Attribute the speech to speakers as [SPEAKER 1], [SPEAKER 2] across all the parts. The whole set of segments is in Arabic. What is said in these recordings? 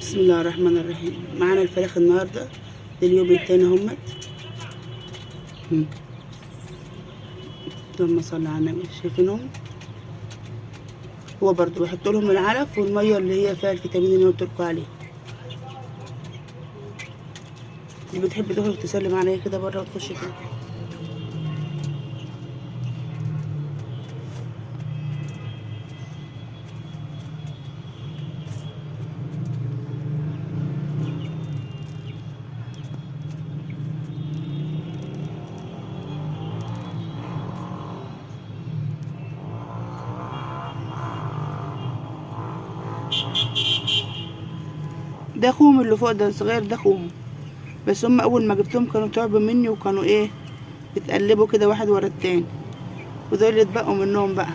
[SPEAKER 1] بسم الله الرحمن الرحيم. معانا الفراخ النهارده لليوم التاني همت. اللهم صل على النبي. شايفينهم؟ هو برضو بحط لهم العلف والميه اللي هي فيها الفيتامين اللي انا قلت لكم عليه. اللي بتحب تخرج تسلم عليا كده بره وتخش كده. ده اخوهم اللي فوق ده صغير، ده اخوهم، بس هم اول ما جبتهم كانوا تعبوا مني وكانوا بتقلبوا كده واحد ورا التاني، ودول اللي اتبقوا منهم بقى.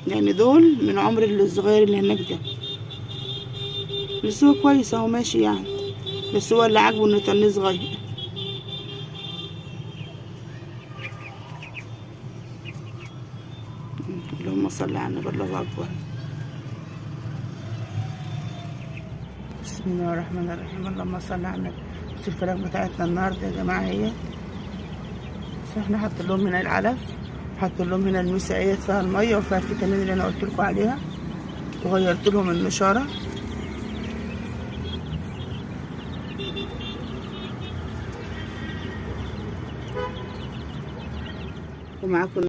[SPEAKER 1] يعني دول من عمر الصغير اللي هناك ده، بس هو كويس اهو ماشي يعني، بس هو اللي عاجبه انه تنيه صغير. اللهم صل على النبي. الله اكبر. بسم الله الرحمن الرحيم. اللهم صل على النبي. بس الفراخ بتاعتنا النهارده يا جماعه اهي، احنا حاطين لهم هنا العلف، حاطين لهم هنا المسقيات فيها الميه وفيها الفيتامين اللي انا قلت لكم عليها، وغيرت لهم النشاره ومعاكم